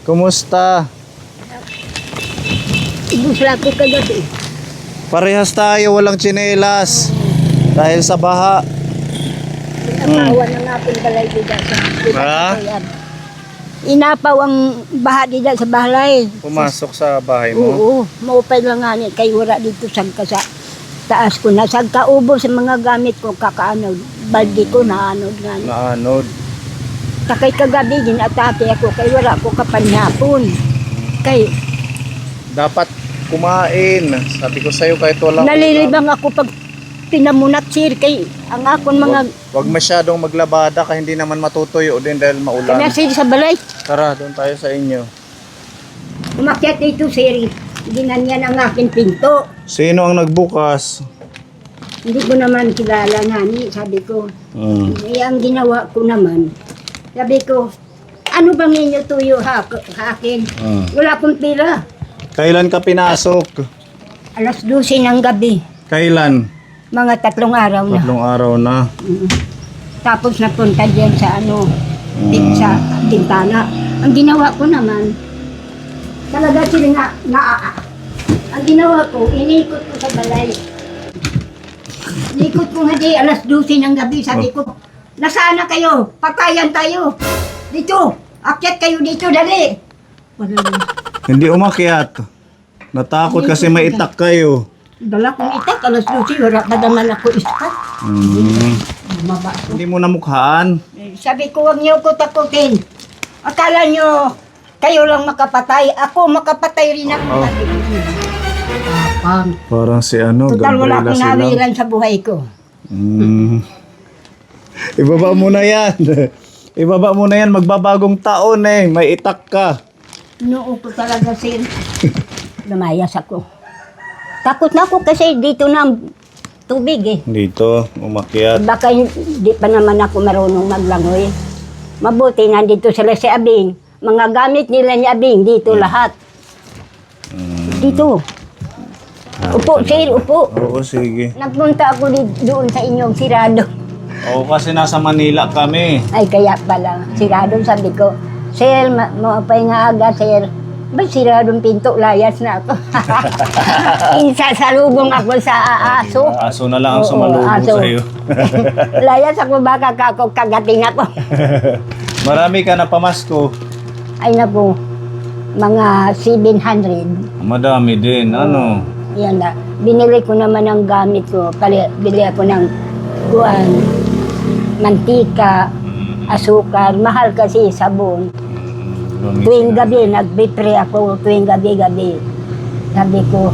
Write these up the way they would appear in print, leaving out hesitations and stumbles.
Kumusta? Ibusla ko kagabi. Parehas tayo, walang tsinelas. Dahil sa baha. Inapawan ang aking balay dito sa Ha? Inapaw ang baha dito sa balay. Pumasok sa bahay mo? Oo, maupay lang nga ni kay wala dito sa taas ko na. Sa kaubo sa mga gamit ko kakaanod. Baldi ko naanod nga ni. Naanod. Takay kagabi din atake ako kay wala ko kapanhapon. Kay Dapat kumain. Sabi ko sa'yo kahit walang nalilibang ako pag pinamunat sir kay ang akon mga Wag masyadong maglabada ka, hindi naman matutuyo din dahil maulan. kanya sir sa balay. Tara, doon tayo sa inyo. Umakyat dito sir. Ginanyan ang aking pinto. Sino ang nagbukas? Hindi ko naman kilala nga ni, sabi ko. Eh, ang ginawa ko naman, sabi ko, ano bang inyo tuyo akin? Wala akong pila. Kailan ka pinasok? Alas 12 ng gabi, Kailan? mga 3 araw na. 3 araw na. Tapos napunta diyan sa sa bintana. Ang ginawa ko naman, talaga sila nga, ang ginawa ko, inikot ko sa balay. Inikot ko nga di, alas 12 ng gabi, sabi ko, nasaan na kayo? Patayan tayo. Dito, akyat kayo dito, dali. Wala na. Hindi umakyat. Natakot kasi may itak kayo. Dala kong itak, alas 12, wala pa naman ako itak. Bumaba ako. Hindi mo namukhaan. Sabi ko, huwag niyo ko takutin. Akala niyo, kayo lang makapatay. Ako, makapatay rin ako. Sabi ko, tapang. Parang si ano, Total, wala Gabriela akong silang. nawilan sa buhay ko. Ibaba mo na yan. Ibaba mo na yan, magbabagong taon eh. May itak ka. Noo ko talaga, sir. Lumayas ako. Takot na ako kasi dito na ang tubig eh. Dito, umakyat. Baka hindi pa naman ako marunong maglangoy. Mabuti, nandito sila si Abing. Mga gamit nila ni Abing, dito lahat. Dito. Upo, sir, upo. Oo, sige. Nagpunta ako doon sa inyong sirado. Oo, kasi nasa Manila kami. Ay, kaya pala. Sirado, sabi ko. Sir, maapay nga aga, sir. Ba, siradong pinto, layas na ako. Sasalubong ako sa aso. Aso na lang ang Oo, sumalubong aso. sa'yo. Layas ako, baka kagating ako. Marami ka na pamasko. Ay naku, mga 700. Madami din, ano? Yan na. Binili ko naman ang gamit ko. Bili ako ng kuwan, mantika, asukar. Mahal kasi sabon. Tuwing gabi, nagbe-pray ako. Tuwing gabi-gabi. Sabi ko,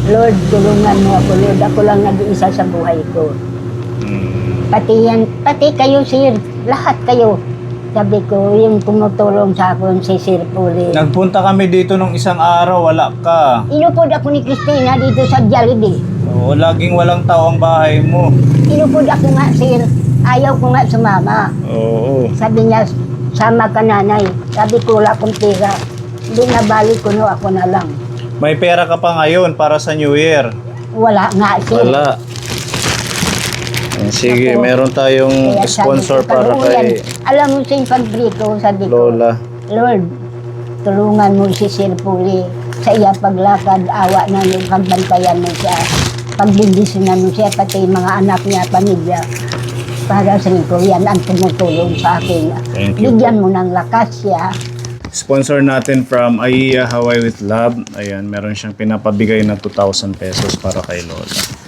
Lord, tulungan mo ako. Lord, ako lang nag-iisa sa buhay ko. Pati kayo, sir. Lahat kayo. Sabi ko, yung tumutulong sa akin si Sir Puli. Nagpunta kami dito nung isang araw, wala ka. Inupod ako ni Christina dito sa Jollibee. Oo, laging walang tao ang bahay mo. Inupod ako nga, sir. Ayaw ko nga sumama. Oo. Sabi niya, sama ka nanay. Sabi ko, wala akong pera. Hindi na balik ko, no, ako na lang. May pera ka pa ngayon para sa New Year. Wala nga, sir. Wala. Sige, Ako. meron tayong Kaya sabi sponsor ko, para "Kaluyan." kay Alam mo sa pagbrito, sabi ko, Lola. Lord, tulungan mo si Sir Puli sa iya paglakad, awa na yung pagbantayan mo siya. Pagbindisyonan mo siya, pati mga anak niya, pamilya. Para sa ko, yan ang tumutulong sa akin. Thank you. Bigyan mo ng lakas siya. Sponsor natin from Aiya Hawaii with Love. Ayan, meron siyang pinapabigay na 2,000 pesos para kay Lola.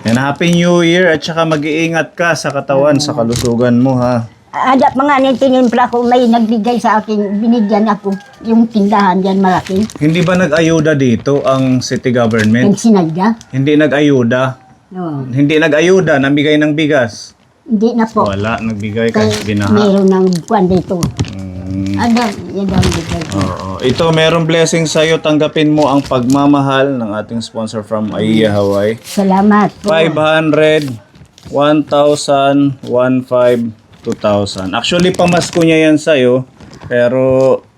And Happy New Year at saka mag-iingat ka sa katawan, sa kalusugan mo ha. Ada pa nga tinimpla ko, may nagbigay sa akin, binigyan ako yung tindahan dyan malaki. Hindi ba nag-ayuda dito ang city government? Yung sinadya. Hindi nag-ayuda. No, Hindi nag-ayuda, nabigay ng bigas. hindi na po. Wala, nagbigay Kaya kasi binaha. meron ng buwan dito. Mm. Ada, yan ang bigay. Oo. Ito, merong blessing sa'yo. Tanggapin mo ang pagmamahal ng ating sponsor from Aiya Hawaii. Salamat po. 500, 1,000, 1,500, 2,000. Actually, pamasko niya yan sa'yo. Pero,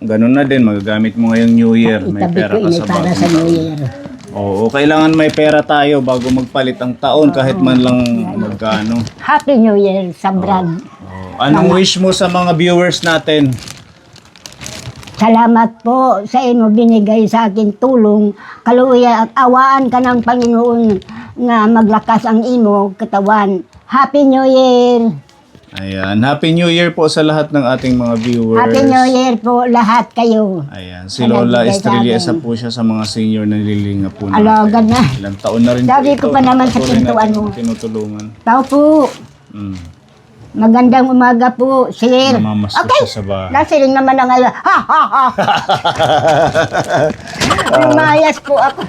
ganun na din. Magagamit mo ngayong New Year. May Itabi pera ko, ka ini sa para bag. sa New Year. Oo, kailangan may pera tayo bago magpalit ang taon kahit man lang magkano. Happy New Year sa Brad. Anong wish mo sa mga viewers natin? Salamat po sa inyo binigay sa akin tulong. Kaluya at awaan ka ng Panginoon nga maglakas ang imo katawan. Happy New Year! Ayan. Happy New Year po sa lahat ng ating mga viewers. Happy New Year po lahat kayo. Ayan. Si Lola Nagbigay sa Estrella, akin. isa po siya sa mga senior na nililinga po natin. Alagan na. Ilang taon na rin Sabi po ko pa naman sa patuloy pintuan natin mo. tinutulungan. Tao po. Mm. Magandang umaga po, sir. Namamasko Okay. siya sa bahay. Nasiling naman ang ala. Ha, ha, ha. Lumayas po ako.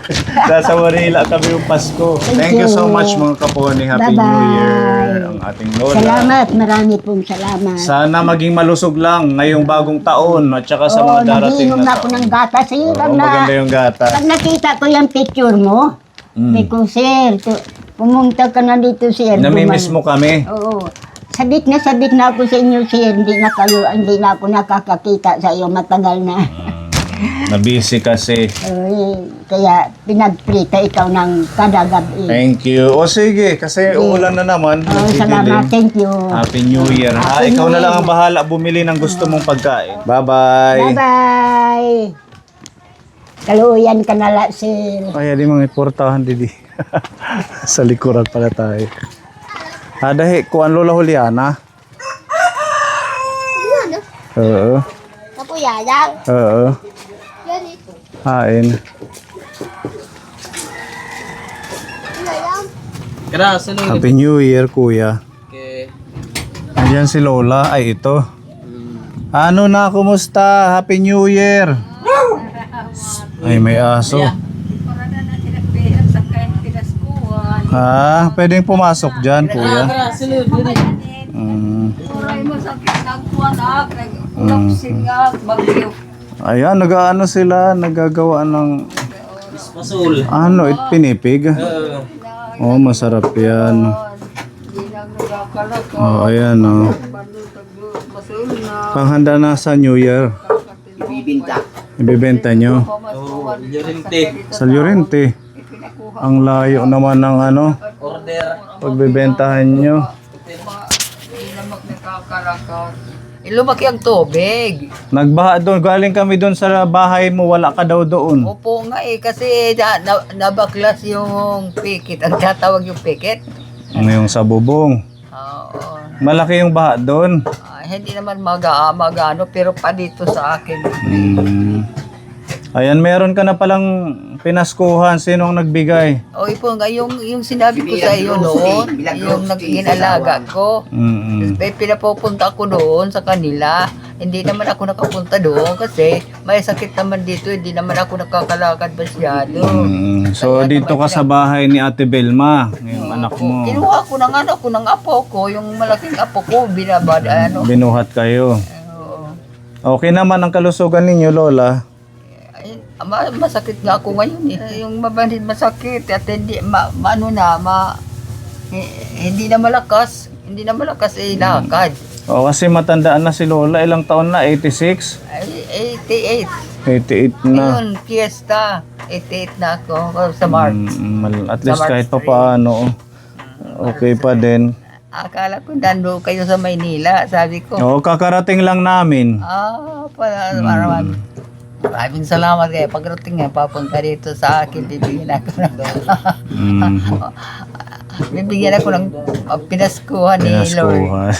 Sa Manila kami yung Pasko. Thank you so much mga kaponi. Happy New Bye-bye. Year. Ang ating Lola. Salamat, marami pong salamat. Sana maging malusog lang ngayong bagong taon at saka sa mga darating nagiinom na na ako taon. ng gata, sir. Oo, Pag maganda yung gata. Pag nakita ko yung picture mo, sabi ko, sir, pumunta ka na dito, sir. Namimiss mo kami. Oo. Sabit na ako sa inyo, sir. Hindi na ako nakakakita sa iyo. Matagal na. Nabisi kasi. Kaya pinagprita ikaw ng kada gabi. Thank you. O sige, kasi uulan na naman. Salamat. Nagdidilim. Thank you. Happy New Year. Ha? Happy Ikaw New na lang Year. ang bahala bumili ng gusto mong pagkain. Bye-bye. Bye-bye. Kaluyan ka na la, sir. Ay, di mga iportahan, Didi. Sa likuran pala tayo. Dahi, kuan Lola Juliana. Oo. Kapuyayang. Oo. Yan ito. Hain. Happy New Year, kuya. Okay. Andiyan si Lola. Ay, ito. Ano na, kumusta? Happy New Year. Ay, may aso. Ha? Pwedeng pumasok dyan, kuya. Mm. Ayan, nag-ano sila, nagagawa ng Masul. ano, pinipig. Oh, masarap yan. Oh, ayan, oh. Panghanda na sa New Year. Bibinta. Ibibenta nyo. Oh, Llorente. Sa Llorente. Ang layo naman ng ano, Order. pagbibentahan nyo. Lumaki ang tubig. Nagbaha doon, galing kami doon sa bahay mo, wala ka daw doon. Opo nga kasi nabaklas yung pikit. Ang tatawag yung pikit. Ngayong sa bubong. Oo. Malaki yung baha doon. Hindi naman magano pero pa dito sa akin. Ayan, meron ka na palang pinaskuhan. Sino ang nagbigay? O ipo nga yung sinabi ko sa iyo noon, yung nag-inalaga ko. Pinapupunta ako doon sa kanila. Hindi naman ako nakapunta doon kasi may sakit naman dito. Hindi naman ako nakakalakad masyado. So, dito ka sa bahay ni Ate Belma, yung anak mo. Kinuha ko ng ano ko, ng apo ko, yung malaking apo ko, binabad, ano. Binuhat kayo. Oo. Okay naman ang kalusugan ninyo, Lola. Ay, masakit nga ako ngayon eh. Yung mabanid masakit at hindi, hindi na malakas. Hindi na malakas eh, lakad. O, kasi matandaan na si Lola. Ilang taon na? 86? Ay, 88 88. na. Ngayon, fiesta. 88 na ako sa March. At least Sa March kahit pa 3. paano, okay pa din. Akala ko nando kayo sa Maynila, sabi ko. Oo, kakarating lang namin. Maraming salamat kayo. Pagdating nga, papunta dito sa akin, bibigyan ako ng bibigyan ako ng pinaskuhan ni Lord. Pinaskuhan.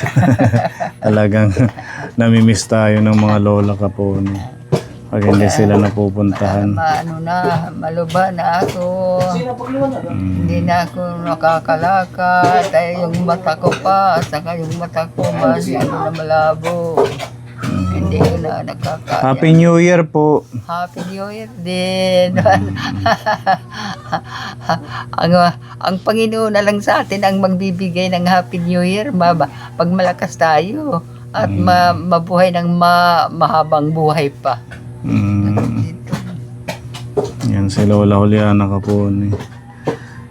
Talagang namimiss tayo ng mga lola kaponi. Pag hindi sila napupuntahan. Maluba na ako. Hindi na ako nakakalakad. Ay, yung mata ko pa, saka yung mata ko na malabo. Hindi ko na nakakaya. Happy New Year po. Happy New Year din. ang Panginoon na lang sa atin ang magbibigay ng Happy New Year. Pag malakas tayo at mabuhay ng mahabang buhay pa. Yan si Lola Juliana Kaponi.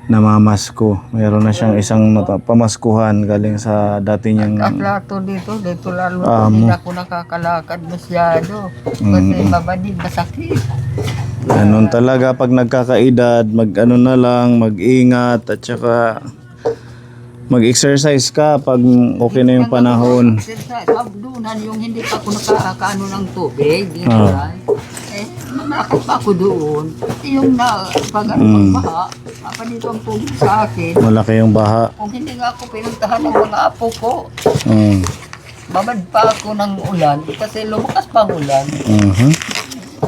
Namamasko. Meron na siyang isang pamaskuhan galing sa dati niyang Kaklato dito lalo Amo. hindi ako nakakalakad masyado. Kasi mabanid, masakit. ganun talaga pag nagkakaedad, mag-ano na lang, mag-ingat at saka Mag-exercise ka pag okay na yung panahon. Sabdunan yung hindi pa ako nakakaano ng tubig. Dito Ah. malakas pa ako doon. Yung pag baha, pa dito ang tubig sa akin. Malaki yung baha. Kung hindi nga ako pinuntahan ng mga apo ko, Mm. babad pa ako ng ulan kasi lumakas pa ang ulan. Mhm.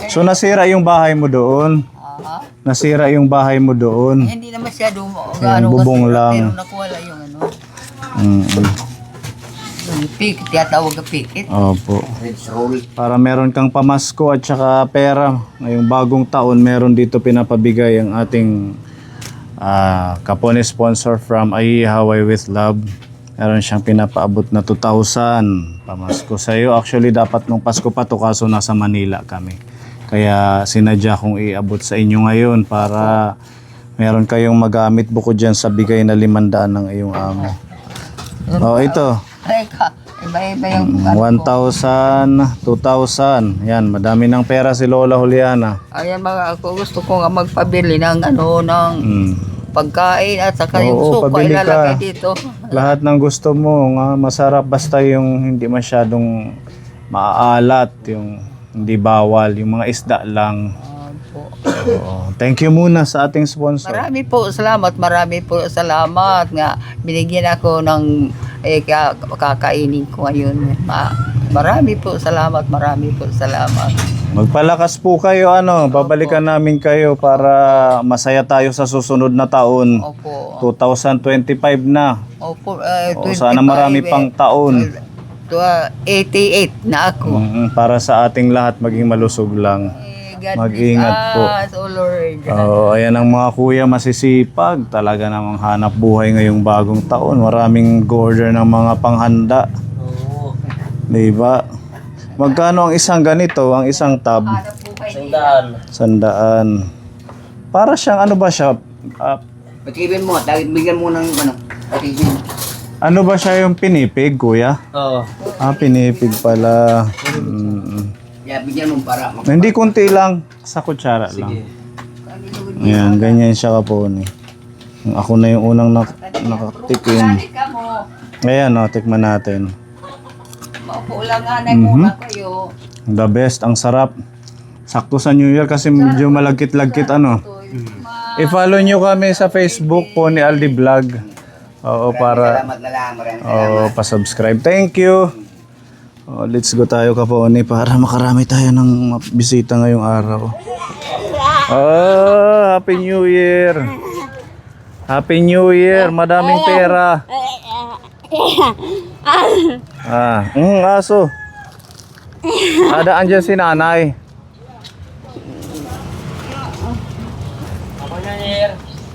So nasira yung bahay mo doon? Ah, Nasira yung bahay mo doon? hindi na masyado bubong lang. Pero nakuwala yung ano, Mm. yung pikit, tiyatawag na pikit. Opo. Red roll. Para meron kang pamasko at saka pera. Ngayong bagong taon, meron dito pinapabigay ang ating Kapone sponsor from Ai Hawaii with Love. Meron siyang pinapaabot na 2,000 pamasko sa iyo. Actually, dapat nung Pasko pa to kaso nasa Manila kami. Kaya sinadya kong iabot sa inyo ngayon para meron kayong magamit bukod dyan sa bigay na 500 ng iyong amo. Oh, ito. Ay, iba-iba yung 1,000, 2,000. Yan, madami ng pera si Lola Juliana. Ayan mga ako, gusto ko nga magpabili ng ano, ng pagkain at saka yung Oo, suka pabili ka. ilalagay dito. Lahat ng gusto mo, nga masarap basta yung hindi masyadong maaalat, yung hindi bawal, yung mga isda lang. Po. Oo. Thank you muna sa ating sponsor. Marami po salamat nga binigyan ako ng kakainin ko ngayon. Marami po salamat. Magpalakas po kayo, babalikan namin kayo para masaya tayo sa susunod na taon. Opo. 2025 na. Opo, O, sana marami pang taon. 88 na ako. Para sa ating lahat maging malusog lang. God Mag-ingat bless po. us, oh Lord. Ayan ang mga kuya masisipag. Talaga namang hanap buhay ngayong bagong taon. Maraming order ng mga panghanda. Oo. Diba? Magkano ang isang ganito, ang isang tab? Sandaan. 100. Para siyang ano ba siya? Patibin mo, bigyan mo ng ano, patibin. Ano ba siya yung pinipig, kuya? Oo. Pinipig pala. Yeah, bigyan mo para Hindi kunti lang. Sa kutsara lang. Ayan, ganyan siya kaponi. Ako na yung unang nakatikim. Ayan, tikman natin. Maupo lang nga, muna kayo. The best, ang sarap. Sakto sa New Year kasi medyo malagkit-lagkit I-follow nyo kami sa Facebook po ni Aldi Vlog. Oo, para salamat na lang, maraming pa-subscribe. Thank you. Let's go tayo kaponi para makarami tayo ng bisita ngayong araw. Happy New Year. Happy New Year. Madaming pera. Aso. Adaan dyan si nanay.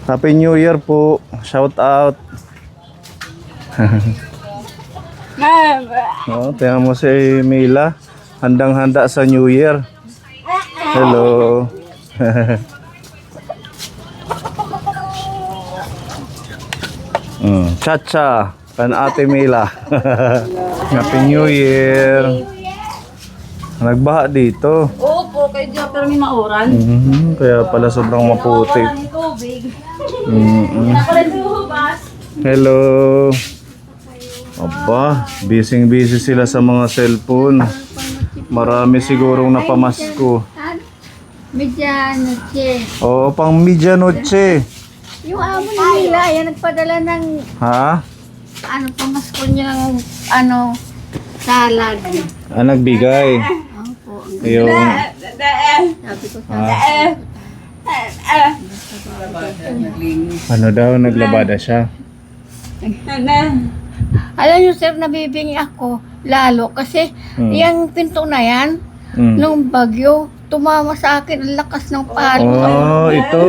Happy New Year po. Shout out. Tingnan mo si Mila. Handang-handa sa New Year. Hello. Chacha. Pan Ate Mila. Happy New Year. Nagbaha dito. Opo, kay Diyo, pero may mauran. Kaya pala sobrang maputi. Wala ng tubig. Mm-mm. Ako rin hubas. Hello. Aba, busy sila sa mga cellphone. Marami sigurong napamasko. Medianoche. Oo, pang medianoche. Yung amo ni Mila, yan nagpadala ng Ha? pamasko niyang salad. Nagbigay. Yung... Sabi ko Ano daw, naglabada siya. alam niyo sir, nabibingi ako lalo kasi yung pinto na yan, nung bagyo, tumama sa akin ang lakas ng palo. Oh, ito.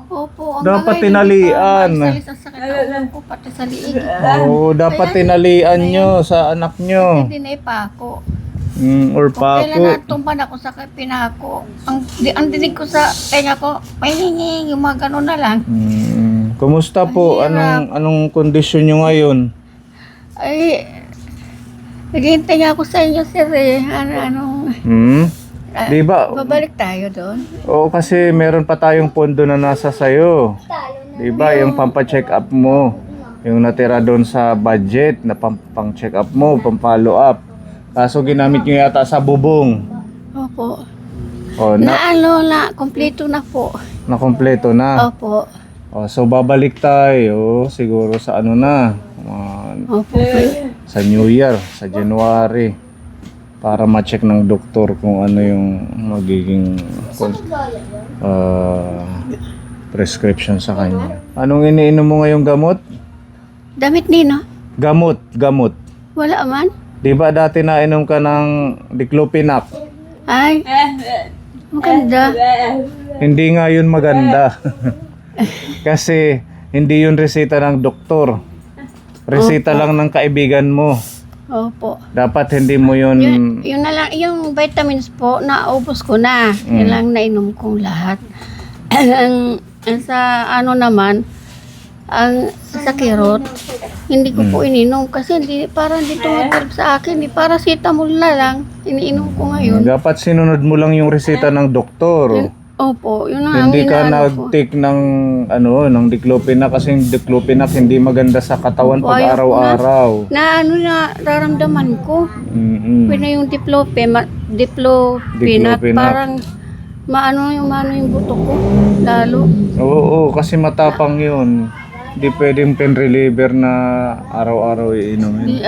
Opo, Dapat tinalian. Sa sakit ang ulo ko, pati sa liig. Oo, dapat tinalian nyo sa anak nyo. Hindi na ipako. Or Kailan pako. natumpan ako sa pinako. Ang dinig ko sa tenga ko, pahingi, yung mga gano'n na lang. Kumusta po? Anong kondisyon nyo ngayon? Ay, naghihintay nga ako sa inyo, sir eh. Di ba? Babalik tayo doon. Oo, kasi meron pa tayong pondo na nasa sayo. Di ba? Yung pampacheck up mo. Yung natira doon sa budget na pang check up mo, pang follow up. Kaso ginamit nyo yata sa bubong. Opo. O, na Kompleto na po. kompleto na. Opo. O, so babalik tayo siguro sa ano na, Opo. sa New Year, sa January. Para ma-check ng doktor kung ano yung magiging prescription sa kanya. Anong iniinom mo ngayong gamot? Damit nino? Gamot. Wala man? Di ba dati nainom ka ng Diclofenac? Ay. Maganda. Hindi nga yun maganda. Kasi hindi yun reseta ng doktor. Reseta lang ng kaibigan mo. Opo. Dapat hindi mo yun... Yun na lang, yung vitamins po, naubos ko na. Yun lang nainom kong lahat. ang sa ano naman, ang sa kirot, hindi ko po ininom kasi parang hindi tumatalab sa akin. Hindi, paracetamol na lang. Iniinom ko ngayon. Dapat sinunod mo lang yung reseta ng doktor. Opo, yun ang Hindi ka inaano ko. nag-take ng ng Diclofenac kasi yung Diclofenac hindi maganda sa katawan Opo, pag ayaw ko araw-araw. Na ano na raramdaman ko. Mm-mm. Pwede yung diclofenac, Diclofenac. parang maano yung buto ko lalo. Oo, kasi matapang yun. Hindi pwedeng pain reliever na araw-araw iinumin.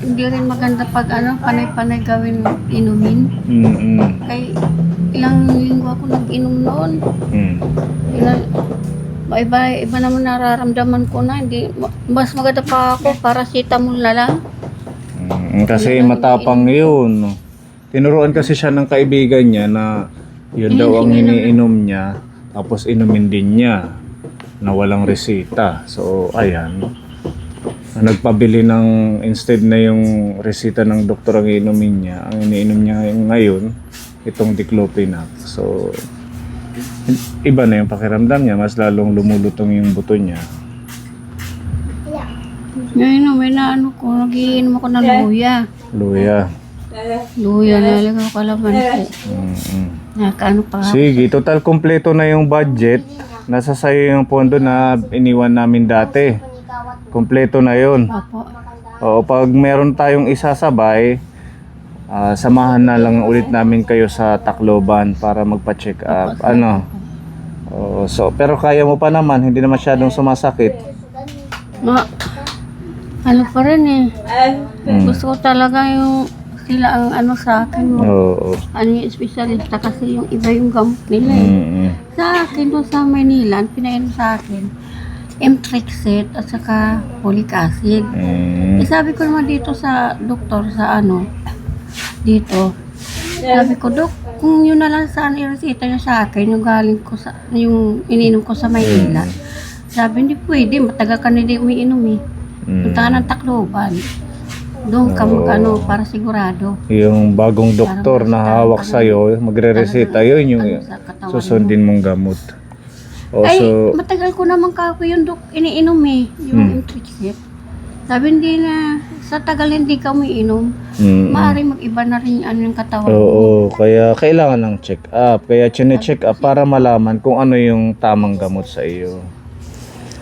Hindi rin maganda pag panay-panay gawin inumin. Mm-mm. Kay ilang linggo ako nag-inom noon. Mm. Iba naman nararamdaman ko na. Mas maganda pa ako, paracetamol na lang. Kasi matapang yun. Tinuruan kasi siya ng kaibigan niya na yun daw ang iniinom niya. Tapos inumin din niya na walang resita. So, ayan. Nagpabili ng, instead na yung resita ng doktor ang inumin niya, ang iniinom niya ngayon, itong Diclofenac. So, iba na yung pakiramdam niya. Mas lalong lumulutong yung buto niya. Ngayon, may naano ko, nagiinom ako ng luya. Luya. Luya, nalagay ko kalamansi. Nakaano pa ako. Sige, total kompleto na yung budget. Nasa sayo yung pondo na iniwan namin dati. Kompleto na yun. Opo. O pag meron tayong isasabay, samahan na lang ulit namin kayo sa Tacloban para magpa-check up. Pero kaya mo pa naman, hindi na masyadong sumasakit. Ano pa rin Gusto ko talaga yung sila ang sa akin. Oo. Yung espesyalista kasi yung iba yung gamot nila Sa akin doon sa Manila, pinainom sa akin, Mtrixate at saka folic acid. Sabi ko naman dito sa doktor dito. Sabi ko, Dok, kung yun na lang saan i-resita niya sa akin, yung galing ko yung ininom ko sa Maynila. Sabi, hindi pwede, matagal ka na hindi umiinom Punta ka ng Tacloban. Doon ka para sigurado. Yung bagong doktor na hawak sa'yo, magre-reseta, yun yung susundin mong gamot. Matagal ko naman kako yung iniinom yung Mtrixate. Sabi hindi na, sa tagal hindi ka umiinom, maaaring mag-iba na rin yung katawan mo. Oo, kaya kailangan ng check up. Kaya chine-check up para malaman kung ano yung tamang gamot sa iyo.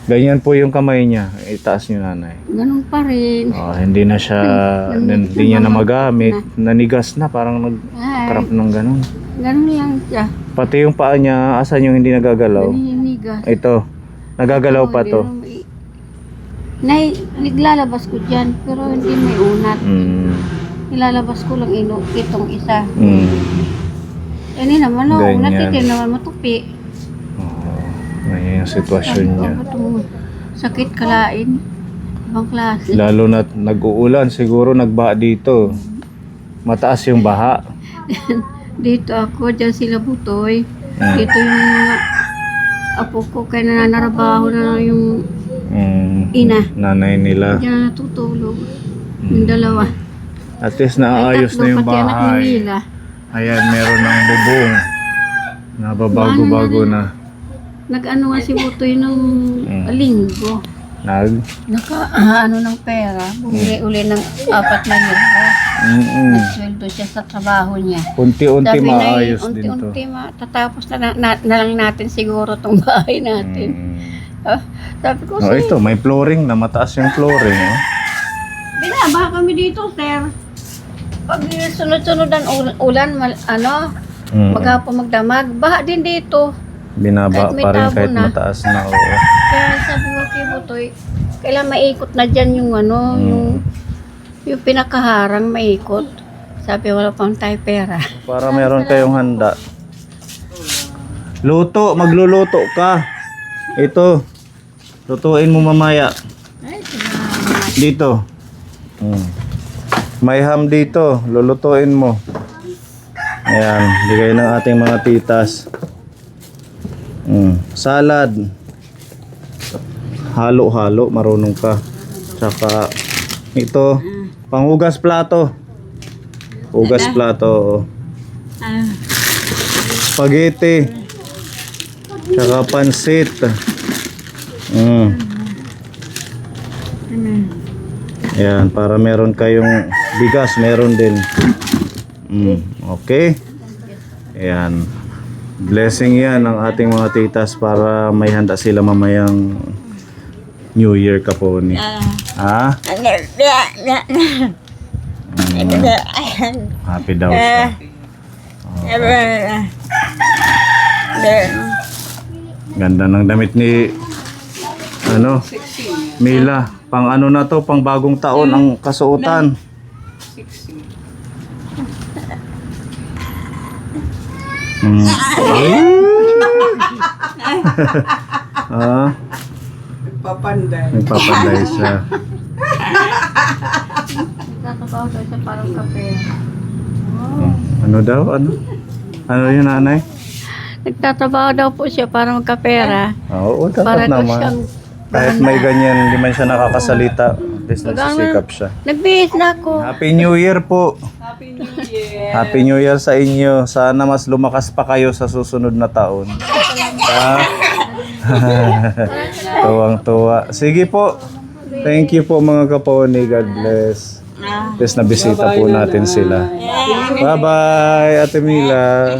Ganyan po yung kamay niya. Itaas niyo, nanay. Ganun pa rin. Hindi na siya, hindi niya na magamit. Nanigas na, parang nag-crap ng ganun. Ganun lang siya. Pati yung paa niya, asan yung hindi nagagalaw? Naninigas. Ito, nagagalaw pa to. Naglalabas ko dyan, pero hindi may unat. Nilalabas ko lang itong isa. Hindi naman, unat hindi naman matupi. Ngayon yung sitwasyon niya. Sakit kalain. Ibang klase. Lalo na nag-uulan, siguro nagbaha dito. Mataas yung baha. Dito ako, dyan sila butoy. Dito yung mga apo ko, kaya nananarabaho na yung ina. Nanay nila. Diyan natutulog. Yung dalawa. At least naaayos na yung pati anak bahay. nila. Ayan, meron ng bubong. Nababago-bago na. Nag-ano nga si Butoy ng linggo. Ng pera. Bumili uli ng 4 na euro. Nagsweldo siya sa trabaho niya. Unti-unti Sabi maayos din to. unti-unti matatapos na lang natin siguro tong bahay natin. Sabi ko, Oh, ito, may flooring na. Mataas yung flooring. Oh. binabaha kami dito, sir. Pag sunod-sunod ang ulan, maghapon magdamag, baha din dito. Binaba Kahit may pa rin tabo kahit na. mataas na. Oo. Kaya sabi ko kay Butoy, kailangan maikot na dyan yung yung pinakaharang maikot. Sabi, wala pang tayo pera. Para meron kayong handa. Luto, magluluto ka. Ito. Lutuin mo mamaya. Dito. May ham dito. Lulutuin mo. Ayan, bigay ng ating mga titas. Salad. Halo-halo, marunong ka. Tsaka ito, panghugas plato. Hugas plato. Spaghetti. Tsaka pansit. Ayan, para meron kayong bigas, meron din. Okay. Ayan. Blessing yan ng ating mga titas para may handa sila mamayang New Year Kaponi. Ha? Happy daw siya. Ganda ng damit ni Mila. Pang ano na to, pang bagong taon ang kasuotan. Nagpapanday siya. Nagtatabaw daw siya parang kape. Ano daw? Ano yun, nanay? Nagtatabaw daw po siya para magkapera. Oo, Para dapat daw naman. siyang Kahit may ganyan, hindi man siya nakakasalita. At least nagsisikap siya. nagbihis na ako. Happy New Year po. Happy New Year. Happy New Year sa inyo. Sana mas lumakas pa kayo sa susunod na taon. Tuwang-tuwa. Sige po. Thank you po mga kaponi. God bless. Please nabisita po natin sila. Bye-bye, Ate Mila.